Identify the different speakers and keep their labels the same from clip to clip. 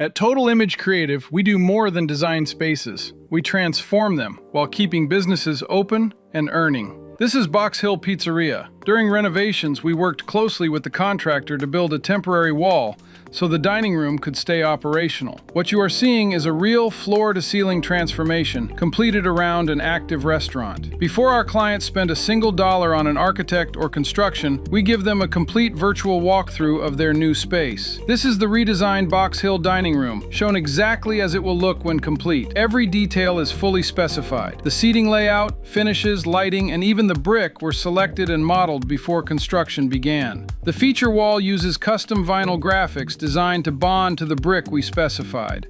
Speaker 1: At Total Image Creative, we do more than design spaces. We transform them while keeping businesses open and earning. This is Box Hill Pizzeria. During renovations, we worked closely with the contractor to build a temporary wall so the dining room could stay operational. What you are seeing is a real floor-to-ceiling transformation completed around an active restaurant. Before our clients spend a single dollar on an architect or construction, we give them a complete virtual walkthrough of their new space. This is the redesigned Box Hill dining room, shown exactly as it will look when complete. Every detail is fully specified. The seating layout, finishes, lighting, and even the brick were selected and modeled before construction began. The feature wall uses custom vinyl graphics designed to bond to the brick we specified.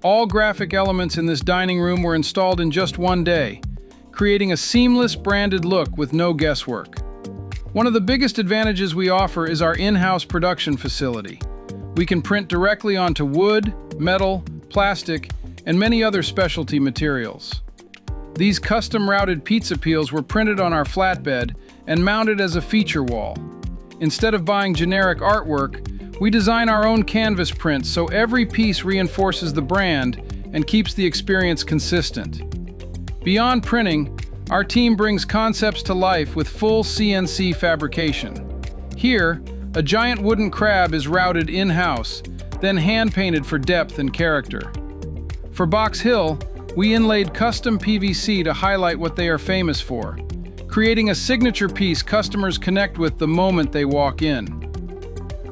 Speaker 1: All graphic elements in this dining room were installed in just one day, creating a seamless branded look with no guesswork. One of the biggest advantages we offer is our in-house production facility. We can print directly onto wood, metal, plastic, and many other specialty materials. These custom-routed pizza peels were printed on our flatbed and mounted as a feature wall. Instead of buying generic artwork, we design our own canvas prints so every piece reinforces the brand and keeps the experience consistent. Beyond printing, our team brings concepts to life with full CNC fabrication. Here, a giant wooden crab is routed in-house, then hand-painted for depth and character. For Box Hill, we inlaid custom PVC to highlight what they are famous for, creating a signature piece customers connect with the moment they walk in.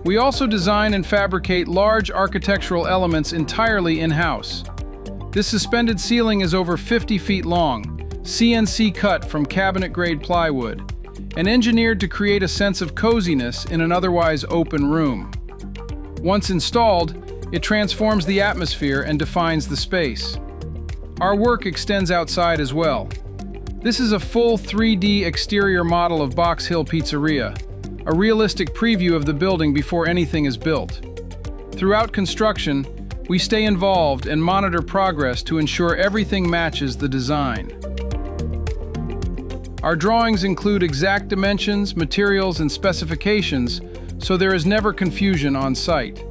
Speaker 1: We also design and fabricate large architectural elements entirely in-house. This suspended ceiling is over 50 feet long, CNC cut from cabinet-grade plywood, and engineered to create a sense of coziness in an otherwise open room. Once installed, it transforms the atmosphere and defines the space. Our work extends outside as well. This is a full 3D exterior model of Box Hill Pizzeria, a realistic preview of the building before anything is built. Throughout construction, we stay involved and monitor progress to ensure everything matches the design. Our drawings include exact dimensions, materials, and specifications, so there is never confusion on site.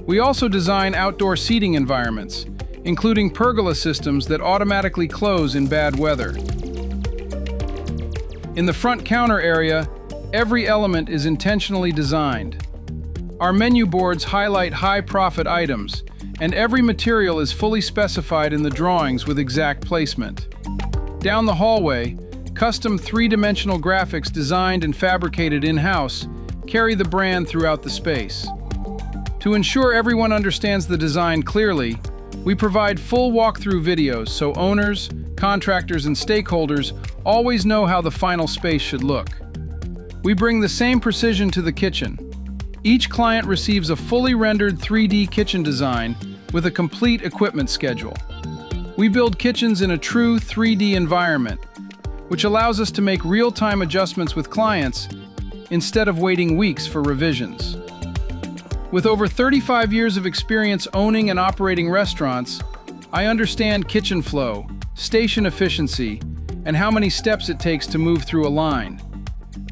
Speaker 1: We also design outdoor seating environments, including pergola systems that automatically close in bad weather. In the front counter area, every element is intentionally designed. Our menu boards highlight high-profit items, and every material is fully specified in the drawings with exact placement. Down the hallway, custom three-dimensional graphics designed and fabricated in-house carry the brand throughout the space. To ensure everyone understands the design clearly, we provide full walkthrough videos so owners, contractors, and stakeholders always know how the final space should look. We bring the same precision to the kitchen. Each client receives a fully rendered 3D kitchen design with a complete equipment schedule. We build kitchens in a true 3D environment, which allows us to make real-time adjustments with clients instead of waiting weeks for revisions. With over 35 years of experience owning and operating restaurants, I understand kitchen flow, station efficiency, and how many steps it takes to move through a line.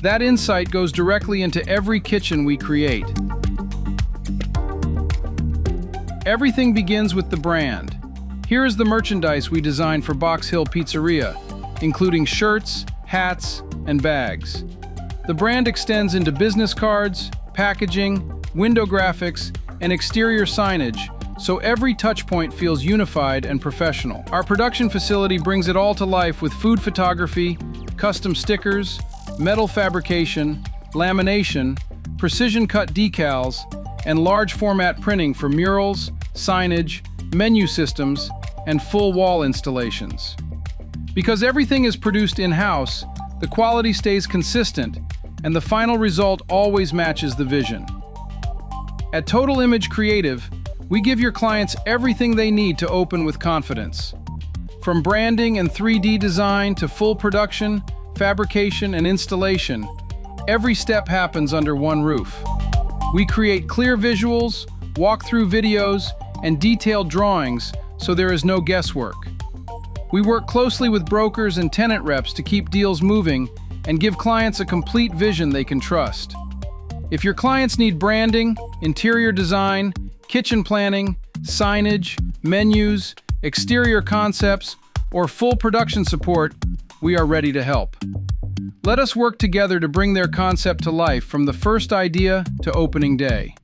Speaker 1: That insight goes directly into every kitchen we create. Everything begins with the brand. Here is the merchandise we designed for Box Hill Pizzeria, including shirts, hats, and bags. The brand extends into business cards, packaging, window graphics, and exterior signage, so every touchpoint feels unified and professional. Our production facility brings it all to life with food photography, custom stickers, metal fabrication, lamination, precision-cut decals, and large-format printing for murals, signage, menu systems, and full wall installations. Because everything is produced in-house, the quality stays consistent, and the final result always matches the vision. At Total Image Creative, we give your clients everything they need to open with confidence. From branding and 3D design to full production, fabrication, and installation, every step happens under one roof. We create clear visuals, walkthrough videos, and detailed drawings so there is no guesswork. We work closely with brokers and tenant reps to keep deals moving and give clients a complete vision they can trust. If your clients need branding, interior design, kitchen planning, signage, menus, exterior concepts, or full production support, we are ready to help. Let us work together to bring their concept to life from the first idea to opening day.